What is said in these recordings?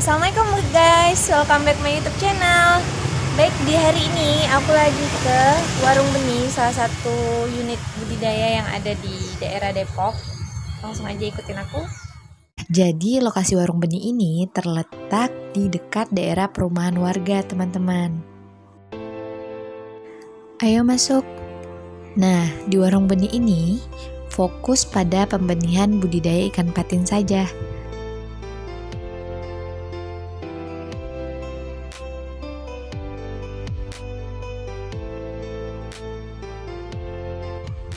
Assalamualaikum guys, welcome back my YouTube channel. Baik, di hari ini aku lagi ke Warung Benih, salah satu unit budidaya yang ada di daerah Depok. Langsung aja ikutin aku. Jadi lokasi Warung Benih ini terletak di dekat daerah perumahan warga, teman-teman. Ayo masuk. Nah, di Warung Benih ini fokus pada pembenihan budidaya ikan patin saja.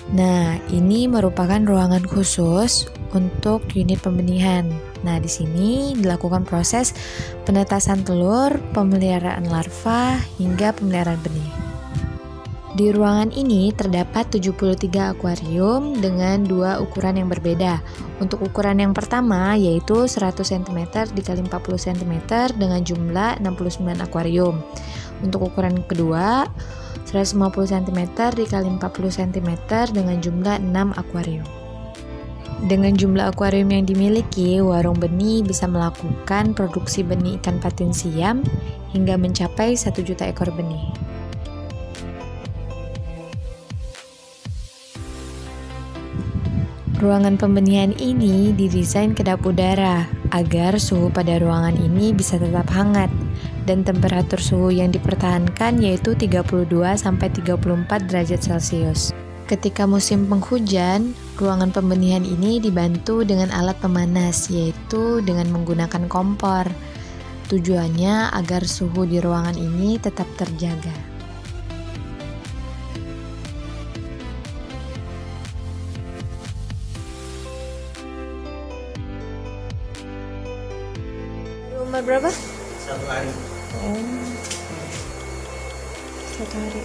Nah, ini merupakan ruangan khusus untuk unit pembenihan. Nah, di sini dilakukan proses penetasan telur, pemeliharaan larva, hingga pemeliharaan benih. Di ruangan ini terdapat 73 akuarium dengan dua ukuran yang berbeda. Untuk ukuran yang pertama yaitu 100 cm x 40 cm dengan jumlah 69 akuarium. Untuk ukuran kedua 150 cm x 40 cm dengan jumlah 6 akuarium. Dengan jumlah akuarium yang dimiliki, Warung Benih bisa melakukan produksi benih ikan patin siam hingga mencapai 1 juta ekor benih. Ruangan pembenihan ini didesain kedap udara agar suhu pada ruangan ini bisa tetap hangat dan temperatur suhu yang dipertahankan yaitu 32-34 derajat Celcius. Ketika musim penghujan, ruangan pembenihan ini dibantu dengan alat pemanas yaitu dengan menggunakan kompor. Tujuannya agar suhu di ruangan ini tetap terjaga. Umur berapa? 1 hari. Oh, 1 hari.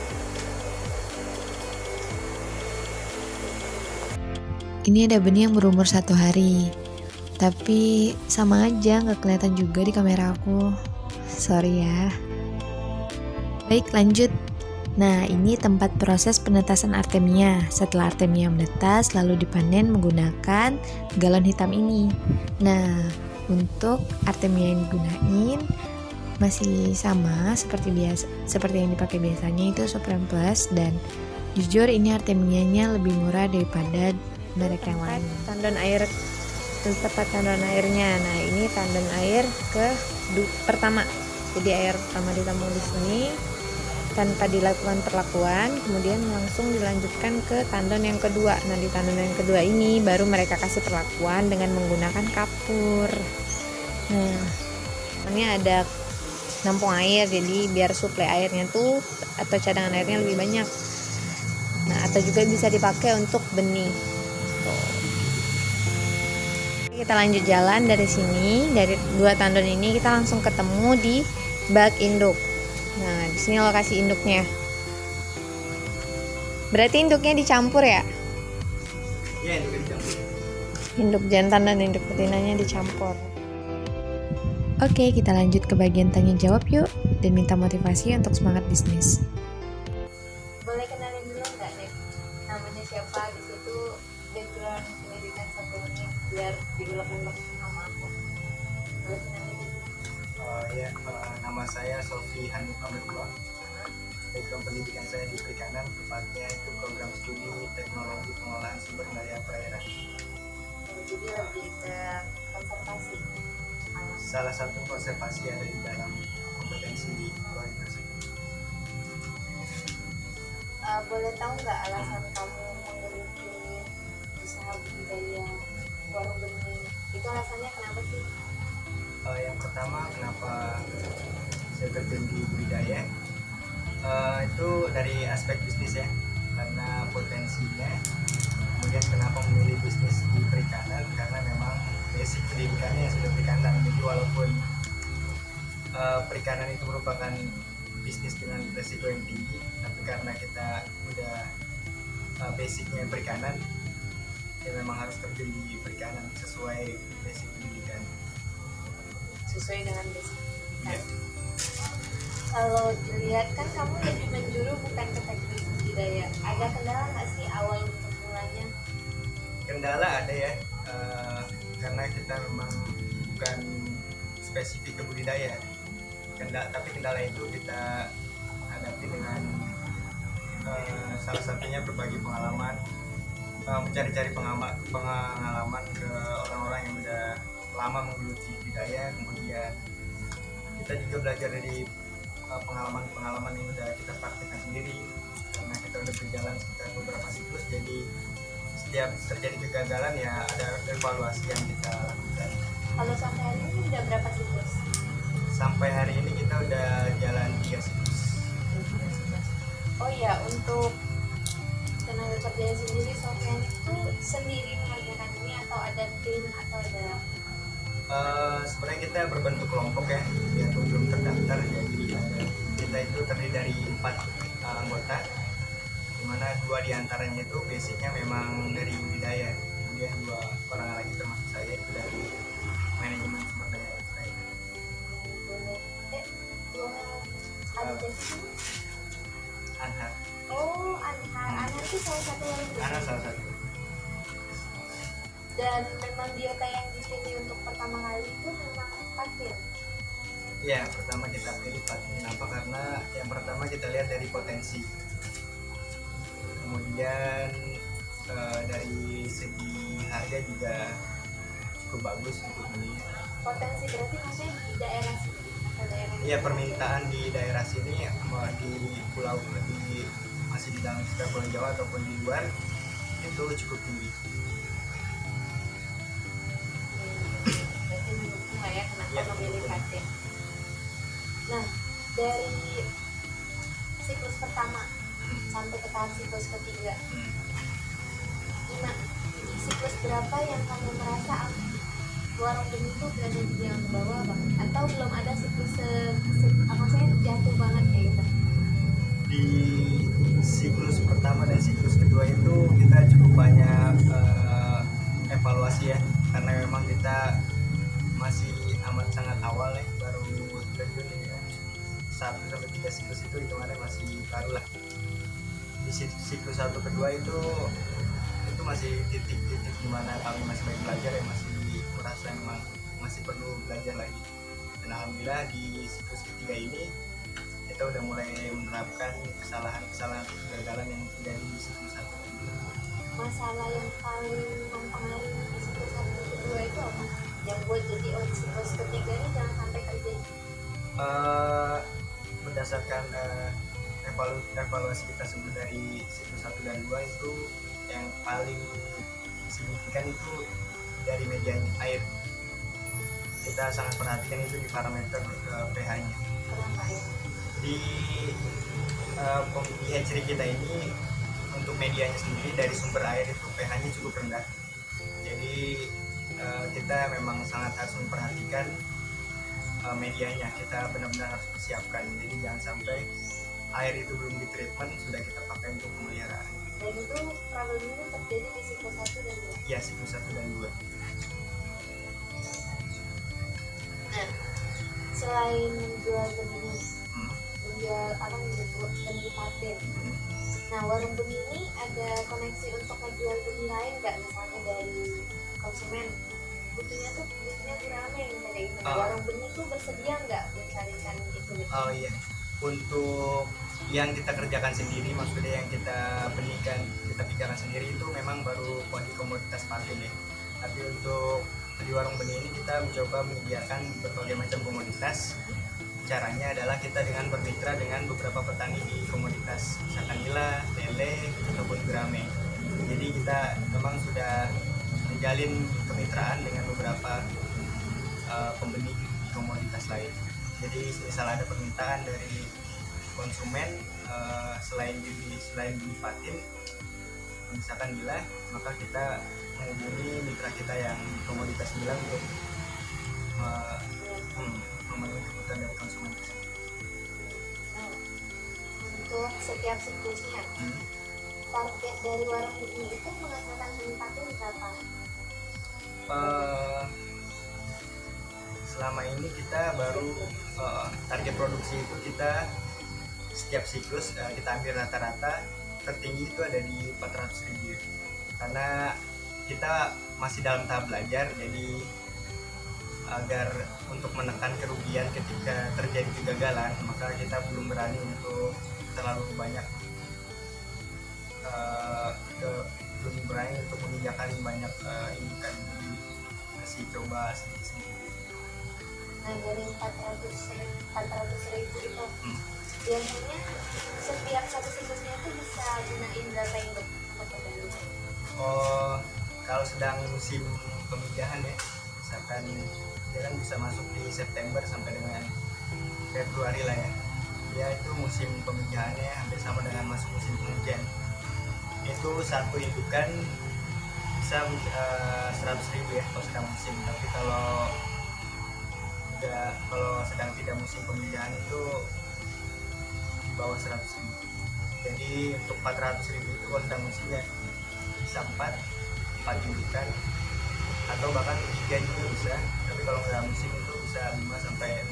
Ini ada benih yang berumur 1 hari, tapi sama aja nggak kelihatan juga di kamera aku. Sorry ya. Baik, lanjut. Nah, ini tempat proses penetasan artemia. Setelah artemia menetas, lalu dipanen menggunakan galon hitam ini. Nah, untuk artemia yang digunain masih sama seperti yang dipakai biasanya, itu Supreme Plus, dan jujur ini artemianya lebih murah daripada merek yang lain. Tandon air, tempat tandon airnya. Nah, ini tandon air pertama. Jadi air pertama ditampung di sini tanpa dilakukan perlakuan, kemudian langsung dilanjutkan ke tandon yang kedua. Nah, di tandon yang kedua ini baru mereka kasih perlakuan dengan menggunakan kapur. Nah, ini ada nampung air, jadi biar suplai airnya tuh atau cadangan airnya lebih banyak. Nah, atau juga bisa dipakai untuk benih. Kita lanjut jalan dari sini, dari dua tandon ini kita langsung ketemu di bak induk. Nah, di sini lokasi induknya. Berarti induknya dicampur ya? Ya, itu dicampur. Induk jantan dan induk betinanya dicampur. Oke, kita lanjut ke bagian tanya jawab yuk, dan minta motivasi untuk semangat bisnis. Boleh kenalin dulu nggak nih? Namanya siapa? Di situ background pendidikan 1 menit biar diulang sama aku. Boleh kenalin dulu. Nama saya Sofi Hanifah Mertua. Background pendidikan saya di perikanan, tepatnya itu program studi teknologi pengolahan sumber daya perairan. Jadi lebih ke konservasi. Salah satu konservasi ada di dalam kompetensi di proyek tersebut. Boleh tahu nggak alasan kamu memiliki usaha budidaya Warung Benih? Itu alasannya kenapa sih? Yang pertama, kenapa saya terjun di budidaya, itu dari aspek bisnis ya, karena potensinya. Kemudian kenapa memilih bisnis di perikanan, karena memang basic pendidikannya sudah perikanan. Jadi walaupun perikanan itu merupakan bisnis dengan resiko yang tinggi, tapi karena kita udah basicnya perikanan, ya memang harus terjun di perikanan sesuai basic pendidikan. Sesuai dengan basic pendidikan. Ya. Kalau dilihat kan kamu lebih menjuru bukan ke teknik budidaya. Ada kendala nggak sih awal untuk mulanya? Kendala ada ya, karena kita memang bukan spesifik ke budidaya. Tapi kendala itu kita hadapi dengan salah satunya berbagi pengalaman, mencari-cari pengalaman ke orang-orang yang udah lama menggeluti budidaya. Kemudian kita juga belajar dari pengalaman-pengalaman yang udah kita praktekkan sendiri, karena kita udah berjalan sekitar beberapa siklus. Jadi setiap terjadi kegagalan ya ada evaluasi yang kita lakukan. Kalau sampai hari ini udah berapa siklus? Sampai hari ini kita udah jalan 3 siklus. Oh iya, untuk tenaga kerjanya sendiri, Sofyan itu sendiri mengerjakan ini atau ada tim atau ada? Sebenarnya kita berbentuk kelompok ya, biarpun belum terdaftar. Jadi kita itu terdiri dari 4 anggota, dimana 2 diantaranya itu basicnya memang dari budidaya, kemudian 2 orang lagi termasuk saya itu dari manajemen sumber daya air. Anhar. Oh, Anhar itu salah satu orang Anhar salah satu. Dan memang biota yang dipilih untuk pertama kali itu memang patin. Iya, pertama kita pilih patin. Kenapa? Karena yang pertama kita lihat dari potensi. Kemudian dari segi harga juga cukup bagus untuk beli. Potensi berarti maksudnya di daerah sini atau daerah? Iya, permintaan di daerah sini di pulau masih di dalam sekitar Pulau Jawa ataupun di luar itu cukup tinggi. Berarti mendukung lah ya kenapa Ya, memilih patin. Nah, dari siklus pertama sampai ke tahap siklus ketiga, di siklus berapa yang kamu merasa warung benih itu berada di yang bawah banget, atau belum ada siklus maksudnya jatuh banget kayak gitu? Di siklus pertama dan siklus kedua itu kita cukup banyak evaluasi ya, karena memang kita masih amat sangat awal ya, baru terjun ya. 1-3 siklus itu hitungannya masih baru lah. Di siklus 1 kedua itu masih titik-titik dimana kami masih banyak belajar ya, masih merasa memang masih perlu belajar lagi. Dan alhamdulillah di siklus ketiga ini kita udah mulai menerapkan kesalahan-kesalahan kegagalan yang terjadi di siklus 1 dan 2. Masalah yang paling mempengaruhi di siklus 1 kedua itu apa? Yang buat jadi siklus ketiga ini jangan sampai terjadi? Berdasarkan evaluasi kita sebelum dari siklus 1 dan 2 itu yang paling signifikan itu dari media air. Kita sangat perhatikan itu di parameter pH-nya. Kenapa ya? Di hatchery kita ini untuk medianya sendiri dari sumber air itu pH-nya cukup rendah. Jadi kita memang sangat harus memperhatikan medianya. Kita benar-benar harus persiapkan. Jadi jangan sampai air itu belum ditreatment sudah kita pakai untuk pemeliharaan. Dan itu problemnya terjadi di siklus 1 dan 2? Ya, siklus 1 dan 2. Nah, selain menjual benih, menjual benih patin, nah warung benih ini ada koneksi untuk menjual benih lain nggak? Misalnya dari konsumen butuhnya gurame kayak gitu. Nah, warung benih itu bersedia nggak mencarikan itu? Oh iya, untuk yang kita kerjakan sendiri, maksudnya yang kita benihkan, kita pikirkan sendiri itu memang baru di komoditas patin ya. Tapi untuk di warung benih ini kita mencoba menyediakan berbagai macam komoditas. Caranya adalah kita dengan bermitra dengan beberapa petani di komoditas, misalkan nila, lele, ataupun gurame. Jadi kita memang sudah menjalin kemitraan dengan beberapa pembenih di komoditas lain. Jadi misal ada permintaan dari konsumen selain beli patin, misalkan nila, maka kita menghubungi mitra kita yang komoditas nila untuk memenuhi kebutuhan dari konsumen tersebut. Untuk setiap siklusnya, target dari warung benih itu menghasilkan benih patin berapa? Selama ini kita baru target produksi itu kita setiap siklus kita ambil rata-rata tertinggi itu ada di 400.000, karena kita masih dalam tahap belajar. Jadi agar untuk menekan kerugian ketika terjadi kegagalan, maka kita belum berani untuk terlalu banyak belum berani untuk menginjakan banyak ini kan, masih coba sedikit-sedikit. Nah, dari 400.000 itu biasanya setiap satu situsnya itu bisa gunain berapa induk untuk perdana? Oh, kalau sedang musim pemindahan ya, misalkan dia kan bisa masuk di September sampai dengan Februari lah ya. Ya itu musim pemindahannya hampir sama dengan masuk musim penghujan. Itu satu indukan bisa 100.000 ya kalau sedang musim. Tapi kalau sedang tidak musim pemindahan itu di bawah 100.000. Jadi untuk 400.000 itu kalau sedang musimnya bisa 4 indukan atau bahkan 3 juga bisa. Tapi kalau nggak musim itu bisa 5 sampai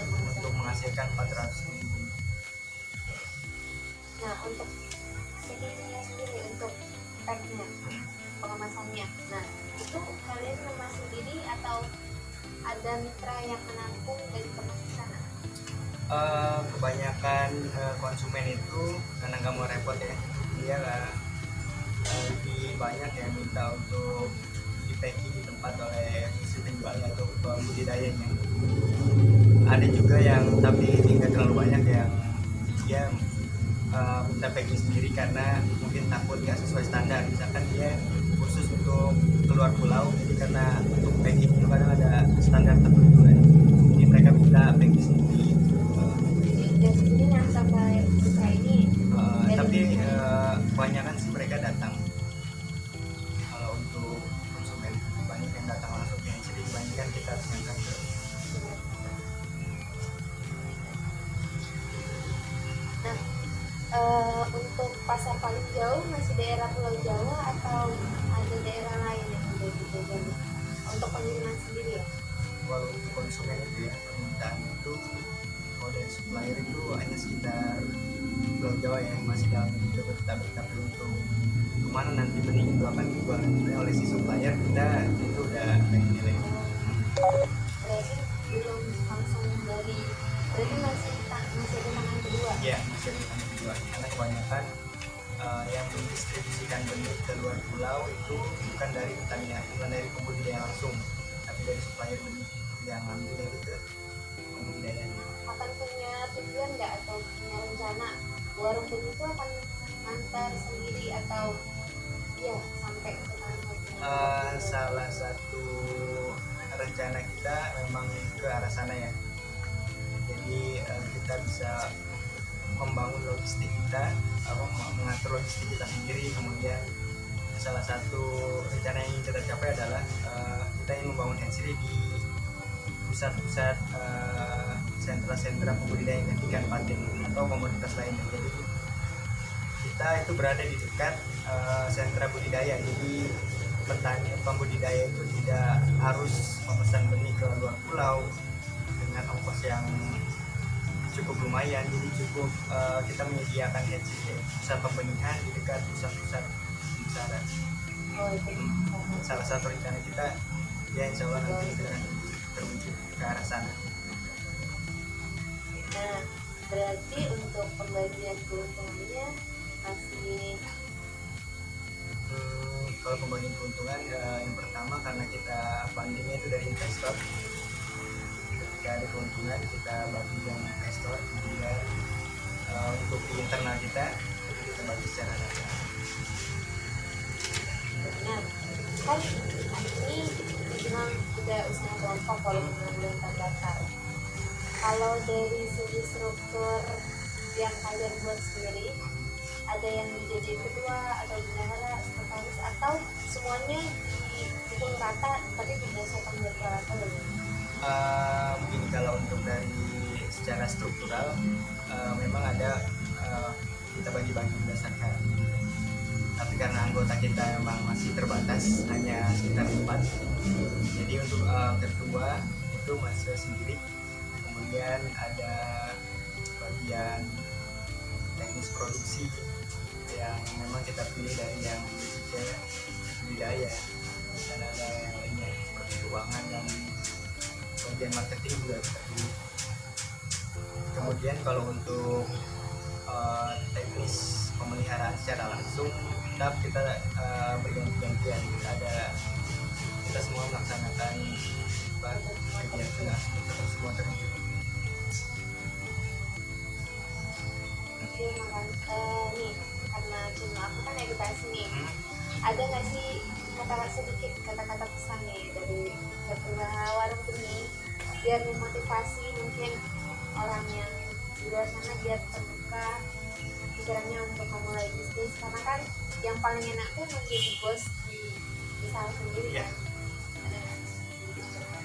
6 untuk menghasilkan 400.000. Nah, untuk packagingnya sendiri, untuk packnya, pengemasannya, nah itu kalian kemas sendiri atau ada mitra yang menampung dan kemas di sana? Kebanyakan konsumen itu karena nggak mau repot ya, dia lebih banyak yang minta untuk di packing di tempat oleh si penjualnya atau budidayanya. Ada juga yang tapi tidak terlalu banyak yang dia minta packing sendiri karena mungkin takut nggak sesuai standar. Misalkan dia khusus untuk keluar pulau, jadi karena untuk packing itu kadang ada standar tertentu kan, jadi mereka minta packing sendiri. Dan sendiri yang sampai mitra ini. Tapi kebanyakan sih mereka datang. Kalau untuk konsumen banyak yang datang langsung yang jadi dibandingkan kita harus ngangkat ke. Nah, untuk pasar paling jauh masih daerah Pulau Jawa atau ada daerah lain yang udah dijaga untuk pengiriman sendiri ya? Kalau untuk konsumen itu ya, permintaan itu kalau dari supplier itu hanya sekitar Pulau Jawa ya, masih dalam bertahap. Tapi untuk kemana nanti benih itu akan dijual oleh si supplier, kita itu udah nilai. Berarti belum langsung dari, berarti masih ada tangan kedua? Iya, masih ada tangan kedua, karena kebanyakan yang mendistribusikan benih ke luar pulau itu bukan dari Pertamina, bukan dari pembudidaya langsung, tapi dari supplier benih yang ambil dari ke pembudidaya. Akan punya tujuan nggak atau punya rencana warung benih itu akan antar sendiri atau ya sampai ke tangan? Salah satu rencana kita memang ke arah sana ya. Jadi kita bisa membangun logistik kita, mengatur logistik kita sendiri. Kemudian salah satu rencana yang ingin kita capai adalah kita ingin membangun hatchery di pusat-pusat sentra-sentra pembudidaya ikan patin atau komoditas lainnya. Jadi kita itu berada di dekat sentra budidaya. Jadi petani pembudidaya itu tidak harus memesan benih ke luar pulau dengan ongkos yang cukup lumayan. Jadi cukup kita menyediakan hatchery pusat pembenihan di dekat pusat-pusat pemasaran. Salah satu rencana kita ya, insya Allah nanti kita terwujud ke arah sana. Nah, berarti untuk pembagian keuntungannya masih kalau pembagian keuntungan yang pertama karena kita fundingnya itu dari investor. Ketika ada keuntungan kita bagi dengan investor, kemudian untuk di internal kita bagi secara rata. Nah, kan ini dibilang udah usaha kelompok walaupun belum terdaftar. Kalau dari segi struktur yang kalian buat sendiri, ada yang menjadi ketua atau bendahara, sekretaris, atau semuanya dipukul rata tapi berdasarkan jadwal atau bagaimana? Begini, kalau untuk dari secara struktural memang ada kita bagi-bagi berdasarkan, tapi karena anggota kita memang masih terbatas, hanya sekitar 4. Jadi untuk ketua itu masih sendiri, kemudian ada bagian teknis produksi yang memang kita pilih dari yang budidaya, dan ada yang lainnya seperti itu. keuangan dan bagian marketing juga seperti itu. Kemudian kalau untuk teknis pemeliharaan secara langsung tetap kita berganti-gantian, kita semua melaksanakan kegiatan kita semua terlibat. Nih karena cuma aku kan edukasi nih, ada nggak sih sedikit kata-kata pesan nih dari pengusaha warung ini biar memotivasi mungkin orang yang di luar sana biar terbuka pikirannya untuk memulai bisnis, karena kan yang paling enak tuh menjadi bos di usaha sendiri ya.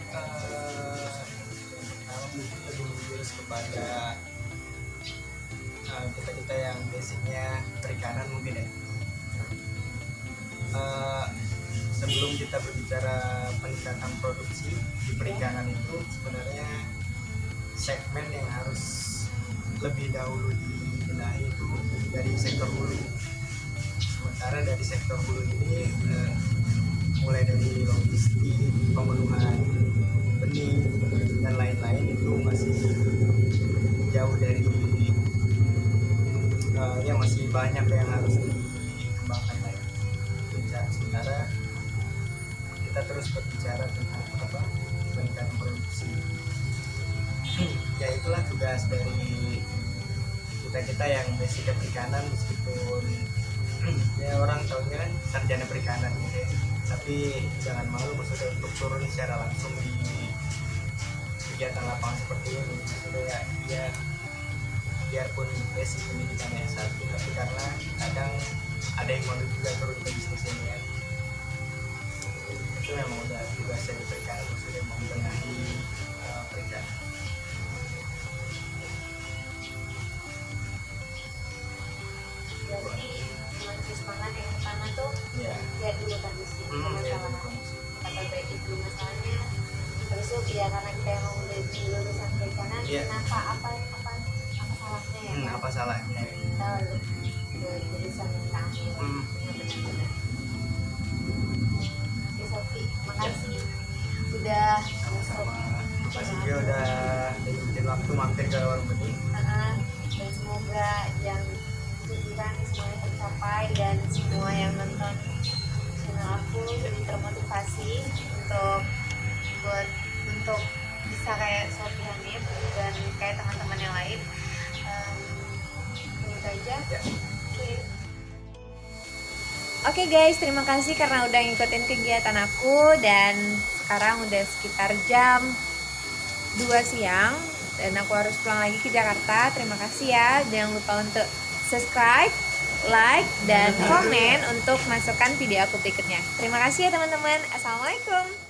Pertama mungkin lebih menjurus kepada kita yang basicnya perikanan mungkin ya. Sebelum kita berbicara peningkatan produksi di perikanan itu sebenarnya segmen yang harus lebih dahulu dibenahi itu dari sektor hulu. Sementara dari sektor hulu ini mulai dari logistik, pemenuhan benih dan lain-lain itu masih jauh dari yang masih banyak yang harus dikembangkan lagi. Sementara kita terus berbicara tentang peningkatan produksi. Ya itulah tugas dari kita yang basic perikanan, meskipun ya orang tahunya kan sarjana perikanan gitu ya. Tapi jangan malu maksudnya untuk turun secara langsung di kegiatan lapangan seperti ini. Maksudnya ya biarpun basic pendidikannya S1, tapi karena kadang ada yang mau juga turun ke bisnis ini kan. Itu memang udah tugas dari perikanan, maksudnya membenahi perikanan. Berarti menurut semangat yang pertama tuh lihat dulu kondisi masalah, kata baik dulu masalahnya, terus tuh ya karena kita yang mau lulusan perikanan, kenapa apa salahnya ya? Apa salahnya? Kita jurusan yang kita ambil. Oke Sofi, makasih udah sama-sama. Makasih juga udah nyempetin waktu mampir ke warung benih. Dan semoga yang tujuan semuanya tercapai dan semua yang nonton channel aku jadi termotivasi untuk bisa kayak Sofi Hanif dan kayak teman-teman yang lain. Itu aja. Oke guys, terima kasih karena udah ngikutin kegiatan aku, dan sekarang udah sekitar jam 2 siang dan aku harus pulang lagi ke Jakarta. Terima kasih ya, jangan lupa untuk subscribe, like, dan komen untuk masukkan video aku berikutnya. Terima kasih ya teman-teman. Assalamualaikum.